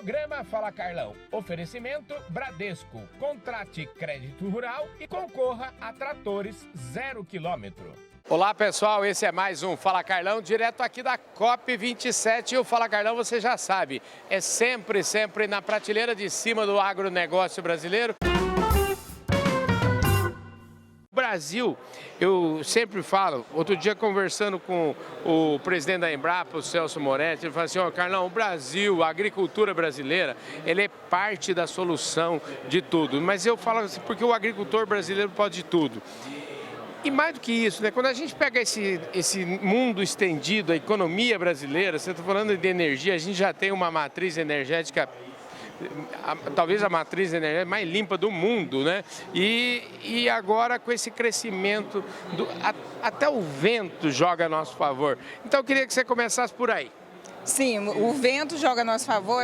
Programa Fala Carlão. Oferecimento Bradesco. Contrate crédito rural e concorra a tratores 0 km. Olá pessoal, esse é mais um Fala Carlão, direto aqui da COP27. E o Fala Carlão, você já sabe, é sempre na prateleira de cima do agronegócio brasileiro. Brasil, eu sempre falo, outro dia conversando com o presidente da Embrapa, o Celso Moretti, ele falou assim, Carlão, o Brasil, a agricultura brasileira, ele é parte da solução de tudo. Mas eu falo assim, porque o agricultor brasileiro pode de tudo. E mais do que isso, né? Quando a gente pega esse mundo estendido, a economia brasileira, você está falando de energia, a gente já tem uma matriz energética, talvez a matriz energética mais limpa do mundo, né? E agora com esse crescimento, até o vento joga a nosso favor. Então eu queria que você começasse por aí. Sim, o vento joga a nosso favor,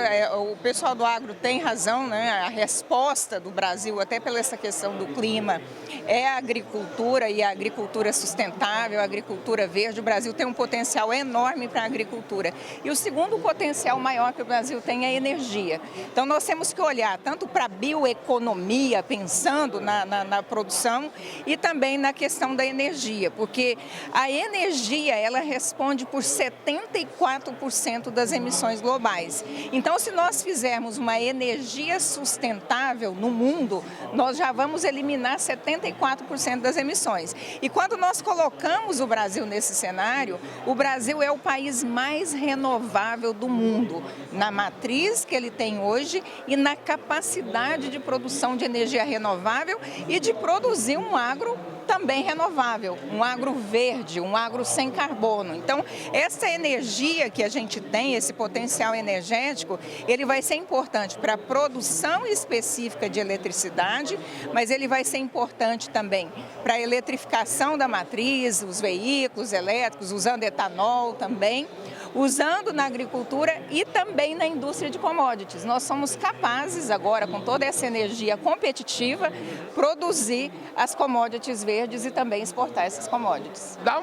o pessoal do agro tem razão, né? A resposta do Brasil, até pela essa questão do clima, é a agricultura e a agricultura sustentável, a agricultura verde. O Brasil tem um potencial enorme para a agricultura. E o segundo potencial maior que o Brasil tem é a energia. Então nós temos que olhar tanto para a bioeconomia, pensando na produção, e também na questão da energia, porque a energia ela responde por 74% das emissões globais. Então, se nós fizermos uma energia sustentável no mundo, nós já vamos eliminar 74% das emissões. E quando nós colocamos o Brasil nesse cenário, o Brasil é o país mais renovável do mundo, na matriz que ele tem hoje e na capacidade de produção de energia renovável e de produzir um agro também renovável, um agro verde, um agro sem carbono. Então, essa energia que a gente tem, esse potencial energético, ele vai ser importante para a produção específica de eletricidade, mas ele vai ser importante também para a eletrificação da matriz, os veículos elétricos, usando etanol também, usando na agricultura e também na indústria de commodities. Nós somos capazes agora, com toda essa energia competitiva, produzir as commodities verdes e também exportar essas commodities. Dá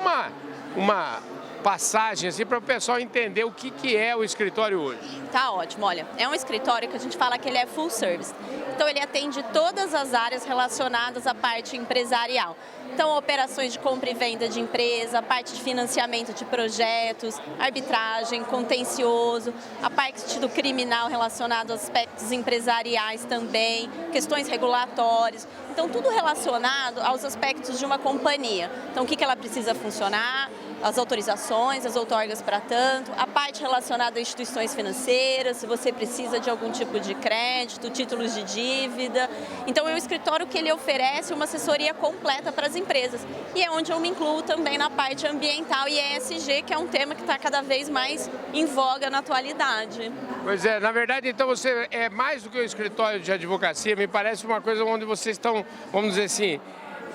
uma passagem assim para o pessoal entender o que é o escritório hoje. Tá ótimo, olha, é um escritório que a gente fala que ele é full service. Então ele atende todas as áreas relacionadas à parte empresarial. Então operações de compra e venda de empresa, a parte de financiamento de projetos, arbitragem, contencioso, a parte do criminal relacionado aos aspectos empresariais também, questões regulatórias. Então tudo relacionado aos aspectos de uma companhia. Então o que ela precisa funcionar, as autorizações, as outorgas para tanto, a parte relacionada a instituições financeiras, se você precisa de algum tipo de crédito, títulos de dívida. Então é um escritório que ele oferece uma assessoria completa para as empresas. E é onde eu me incluo também na parte ambiental e ESG, que é um tema que está cada vez mais em voga na atualidade. Pois é, na verdade, então você é mais do que um escritório de advocacia, me parece uma coisa onde vocês estão, vamos dizer assim,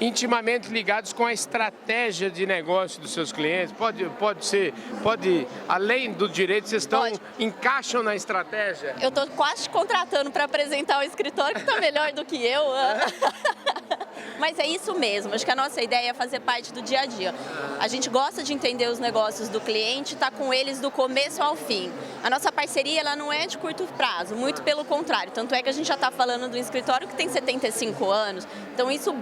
intimamente ligados com a estratégia de negócio dos seus clientes. Pode além do direito, vocês encaixam na estratégia? Eu estou quase te contratando para apresentar o escritório, que está melhor do que eu. Mas é isso mesmo, acho que a nossa ideia é fazer parte do dia a dia. A gente gosta de entender os negócios do cliente, tá com eles do começo ao fim. A nossa parceria ela não é de curto prazo, muito pelo contrário. Tanto é que a gente já está falando do escritório que tem 75 anos, então isso...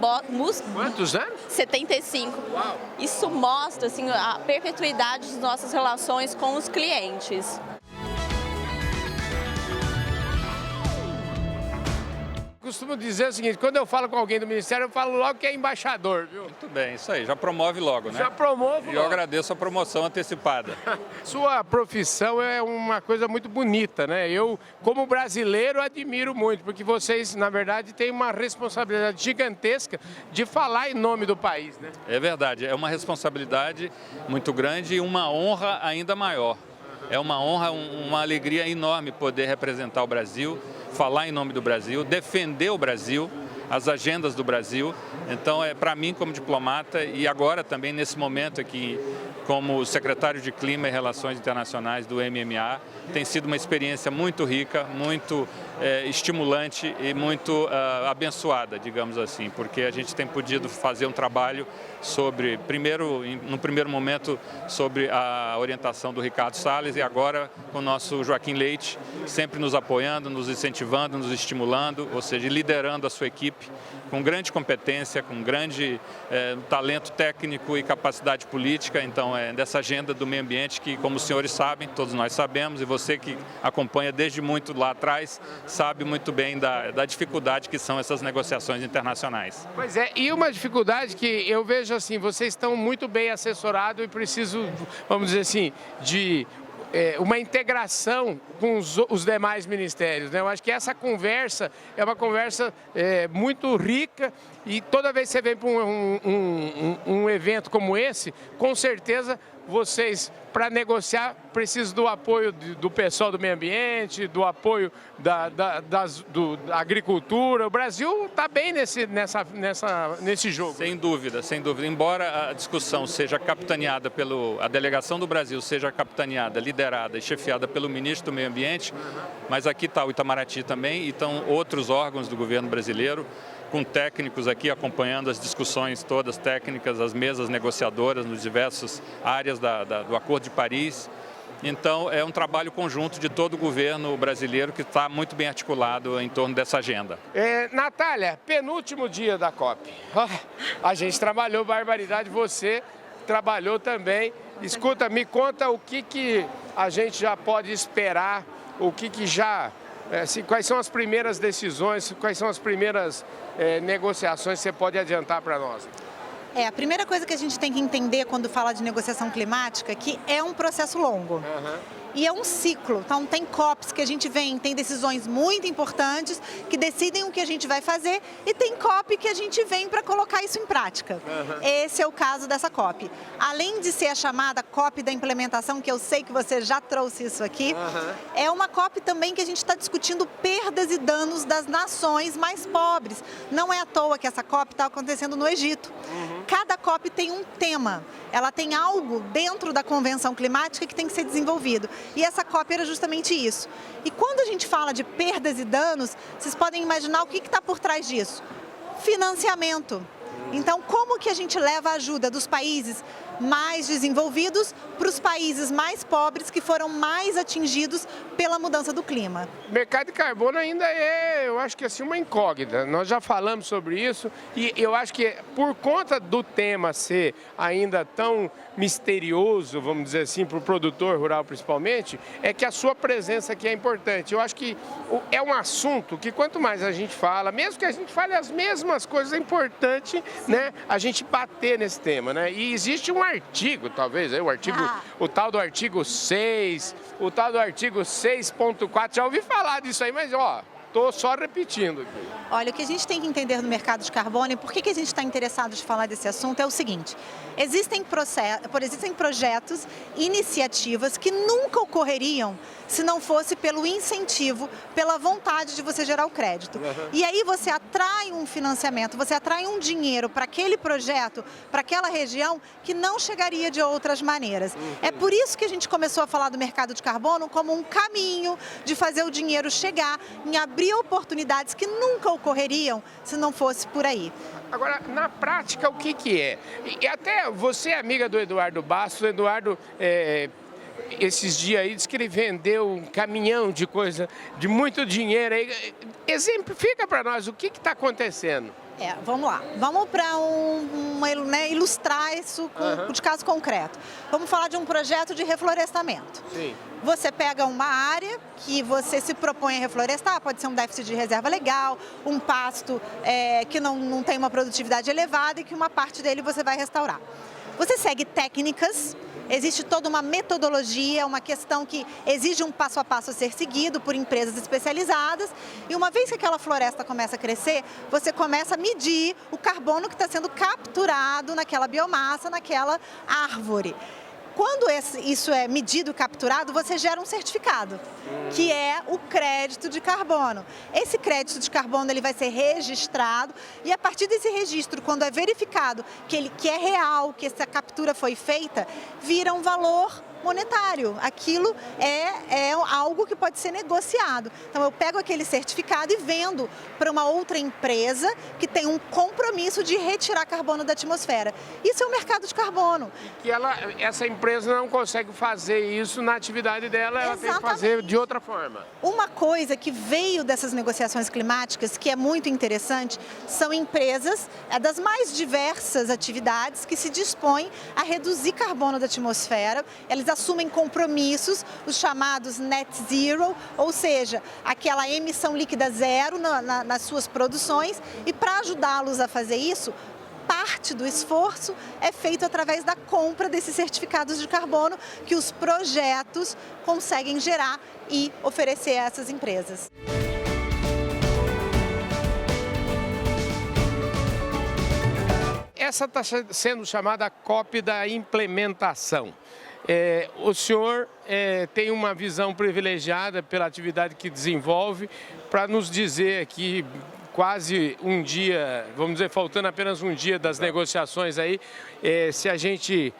Quantos anos? 75. Uau. Isso mostra assim, a perpetuidade das nossas relações com os clientes. Costumo dizer o seguinte, quando eu falo com alguém do Ministério, eu falo logo que é embaixador, viu? Muito bem, isso aí, já promove logo, né? Já promove. E eu agradeço a promoção antecipada. Sua profissão é uma coisa muito bonita, né? Eu, como brasileiro, admiro muito, porque vocês, na verdade, têm uma responsabilidade gigantesca de falar em nome do país, né? É verdade, é uma responsabilidade muito grande e uma honra ainda maior. É uma honra, uma alegria enorme poder representar o Brasil, falar em nome do Brasil, defender o Brasil, as agendas do Brasil. Então, para mim, como diplomata, e agora também nesse momento aqui como secretário de Clima e Relações Internacionais do MMA. Tem sido uma experiência muito rica, muito estimulante e muito abençoada, digamos assim, porque a gente tem podido fazer um trabalho sobre, no primeiro momento, sobre a orientação do Ricardo Salles e agora com o nosso Joaquim Leite, sempre nos apoiando, nos incentivando, nos estimulando, ou seja, liderando a sua equipe com grande competência, com grande talento técnico e capacidade política. Então, é dessa agenda do meio ambiente que, como os senhores sabem, todos nós sabemos, e você que acompanha desde muito lá atrás, sabe muito bem da dificuldade que são essas negociações internacionais. Pois é, e uma dificuldade que eu vejo assim, vocês estão muito bem assessorados e preciso, vamos dizer assim, de uma integração com os demais ministérios, né? Eu acho que essa conversa é uma conversa muito rica e toda vez que você vem para um evento como esse, com certeza vocês, para negociar, precisam do apoio do pessoal do meio ambiente, do apoio da agricultura. O Brasil está bem nesse jogo. Sem dúvida, sem dúvida. Embora a discussão seja capitaneada a delegação do Brasil seja capitaneada, liderada e chefiada pelo ministro do Meio Ambiente, mas aqui está o Itamaraty também e estão outros órgãos do governo brasileiro, com técnicos aqui acompanhando as discussões todas técnicas, as mesas negociadoras nas diversas áreas do Acordo de Paris. Então, é um trabalho conjunto de todo o governo brasileiro que está muito bem articulado em torno dessa agenda. Natália, penúltimo dia da COP. A gente trabalhou barbaridade, você trabalhou também. Escuta, me conta o que a gente já pode esperar, quais são as primeiras decisões, quais são as primeiras negociações que você pode adiantar para nós? A primeira coisa que a gente tem que entender quando fala de negociação climática é que é um processo longo. E é um ciclo, então tem COPs que a gente tem decisões muito importantes que decidem o que a gente vai fazer e tem COP que a gente vem para colocar isso em prática. Esse é o caso dessa COP. Além de ser a chamada COP da implementação, que eu sei que você já trouxe isso aqui, é uma COP também que a gente está discutindo perdas e danos das nações mais pobres. Não é à toa que essa COP está acontecendo no Egito. Cada COP tem um tema, ela tem algo dentro da Convenção Climática que tem que ser desenvolvido. E essa COP era justamente isso. E quando a gente fala de perdas e danos, vocês podem imaginar o que está por trás disso? Financiamento. Então, como que a gente leva a ajuda dos países mais desenvolvidos para os países mais pobres que foram mais atingidos pela mudança do clima? O mercado de carbono ainda eu acho que assim, uma incógnita. Nós já falamos sobre isso e eu acho que por conta do tema ser ainda tão misterioso, vamos dizer assim, para o produtor rural principalmente, é que a sua presença aqui é importante. Eu acho que é um assunto que quanto mais a gente fala, mesmo que a gente fale as mesmas coisas, é importante, né, a gente bater nesse tema, né? E existe um artigo, talvez, o tal do artigo 6, o tal do artigo 6.4, já ouvi falar disso aí, mas estou só repetindo aqui. Olha, o que a gente tem que entender no mercado de carbono e por que a gente está interessado em falar desse assunto é o seguinte: existem projetos, iniciativas que nunca ocorreriam se não fosse pelo incentivo, pela vontade de você gerar o crédito. E aí você atrai um financiamento, você atrai um dinheiro para aquele projeto, para aquela região que não chegaria de outras maneiras. É por isso que a gente começou a falar do mercado de carbono como um caminho de fazer o dinheiro chegar, em abrir oportunidades que nunca ocorreriam se não fosse por aí. Agora, na prática, o que é? E até você é amiga do Eduardo Bastos, o Eduardo, esses dias aí, disse que ele vendeu um caminhão de coisa, de muito dinheiro aí. Exemplifica para nós o que está acontecendo. Vamos lá. Vamos para ilustrar isso de caso concreto. Vamos falar de um projeto de reflorestamento. Sim. Você pega uma área que você se propõe a reflorestar, pode ser um déficit de reserva legal, um pasto que não tem uma produtividade elevada e que uma parte dele você vai restaurar. Você segue técnicas. Existe toda uma metodologia, uma questão que exige um passo a passo a ser seguido por empresas especializadas. E uma vez que aquela floresta começa a crescer, você começa a medir o carbono que está sendo capturado naquela biomassa, naquela árvore. Quando isso é medido e capturado, você gera um certificado, que é o crédito de carbono. Esse crédito de carbono ele vai ser registrado e a partir desse registro, quando é verificado que é real, que essa captura foi feita, vira um valor monetário. Aquilo é algo que pode ser negociado. Então eu pego aquele certificado e vendo para uma outra empresa que tem um compromisso de retirar carbono da atmosfera. Isso é o mercado de carbono. Que essa empresa não consegue fazer isso na atividade dela, ela tem que fazer de outra forma. Uma coisa que veio dessas negociações climáticas, que é muito interessante, são empresas das mais diversas atividades que se dispõem a reduzir carbono da atmosfera. Eles assumem compromissos, os chamados net zero, ou seja, aquela emissão líquida zero nas suas produções, e para ajudá-los a fazer isso, parte do esforço é feito através da compra desses certificados de carbono que os projetos conseguem gerar e oferecer a essas empresas. Essa está sendo chamada COP da implementação. O senhor tem uma visão privilegiada pela atividade que desenvolve para nos dizer aqui, quase um dia, vamos dizer, faltando apenas um dia das negociações aí, se a gente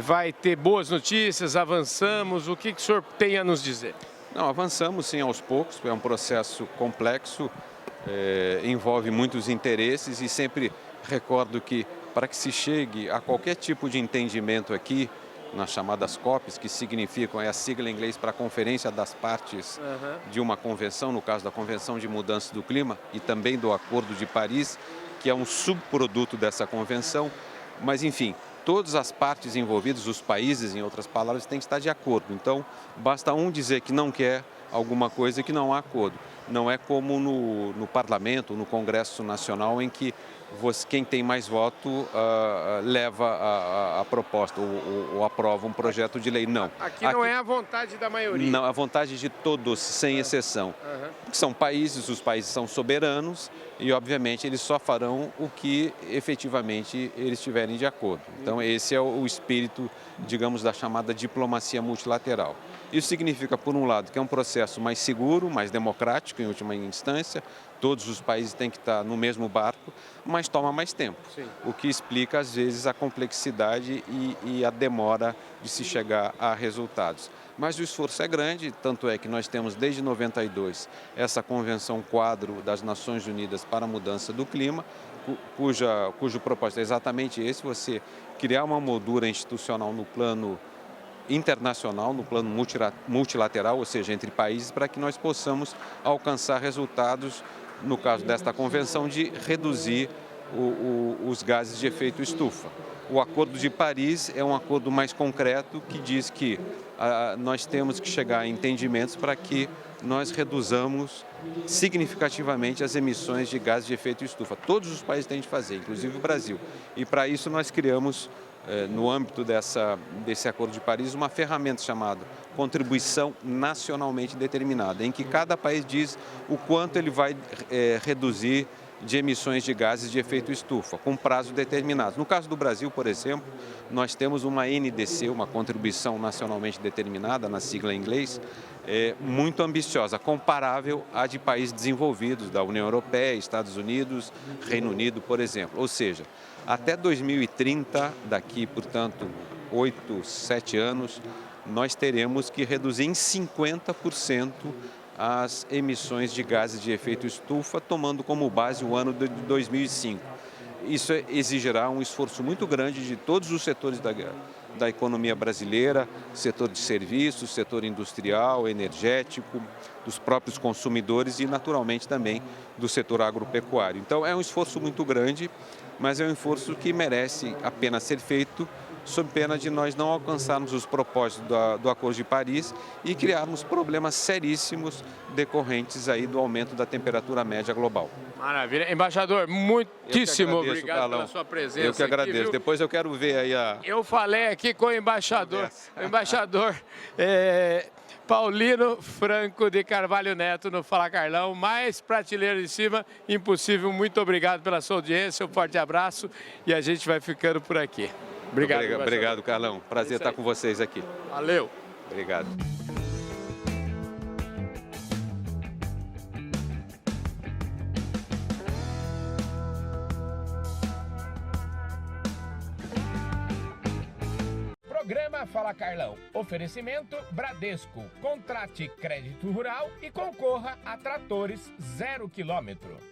vai ter boas notícias, avançamos, o que o senhor tem a nos dizer? Não, avançamos sim aos poucos, é um processo complexo, envolve muitos interesses e sempre recordo que para que se chegue a qualquer tipo de entendimento aqui, nas chamadas COPs, que significam, a sigla em inglês para Conferência das Partes de uma convenção, no caso da Convenção de Mudança do Clima e também do Acordo de Paris, que é um subproduto dessa convenção, mas enfim, todas as partes envolvidas, os países, em outras palavras, têm que estar de acordo. Então, basta um dizer que não quer alguma coisa e que não há acordo. Não é como no Parlamento, no Congresso Nacional, em que quem tem mais voto leva a proposta ou aprova um projeto de lei. Não. Aqui não é a vontade da maioria. Não, a vontade de todos, sem exceção. São países, os países são soberanos e, obviamente, eles só farão o que efetivamente eles estiverem de acordo. Então, esse é o espírito, digamos, da chamada diplomacia multilateral. Isso significa, por um lado, que é um processo mais seguro, mais democrático, em última instância. Todos os países têm que estar no mesmo barco, mas toma mais tempo. Sim. O que explica, às vezes, a complexidade e a demora de se chegar a resultados. Mas o esforço é grande, tanto é que nós temos, desde 92, essa Convenção Quadro das Nações Unidas para a Mudança do Clima, cujo propósito é exatamente esse, você criar uma moldura institucional no plano internacional, no plano multilateral, ou seja, entre países, para que nós possamos alcançar resultados, no caso desta convenção, de reduzir os gases de efeito estufa. O Acordo de Paris é um acordo mais concreto que diz que nós temos que chegar a entendimentos para que nós reduzamos significativamente as emissões de gases de efeito estufa. Todos os países têm de fazer, inclusive o Brasil. E para isso nós criamos, no âmbito desse Acordo de Paris, uma ferramenta chamada Contribuição Nacionalmente Determinada, em que cada país diz o quanto ele vai reduzir de emissões de gases de efeito estufa, com prazo determinado. No caso do Brasil, por exemplo, nós temos uma NDC, uma Contribuição Nacionalmente Determinada, na sigla em inglês, muito ambiciosa, comparável à de países desenvolvidos, da União Europeia, Estados Unidos, Reino Unido, por exemplo. Ou seja, até 2030, daqui, portanto, 8, 7 anos, nós teremos que reduzir em 50% as emissões de gases de efeito estufa, tomando como base o ano de 2005. Isso exigirá um esforço muito grande de todos os setores da economia brasileira, setor de serviços, setor industrial, energético, dos próprios consumidores e, naturalmente, também do setor agropecuário. Então, é um esforço muito grande, mas é um esforço que merece apenas ser feito sob pena de nós não alcançarmos os propósitos do Acordo de Paris e criarmos problemas seríssimos decorrentes aí do aumento da temperatura média global. Maravilha. Embaixador, muitíssimo obrigado, Carlão, pela sua presença. Eu que agradeço. Aqui, depois eu quero ver aí Eu falei aqui com o embaixador. O embaixador Paulino Franco de Carvalho Neto no Fala Carlão, mais prateleira de cima, impossível. Muito obrigado pela sua audiência, um forte abraço e a gente vai ficando por aqui. Obrigado, Carlão. Prazer estar com vocês aqui. Valeu. Obrigado. Programa Fala Carlão. Oferecimento Bradesco. Contrate crédito rural e concorra a tratores 0 km.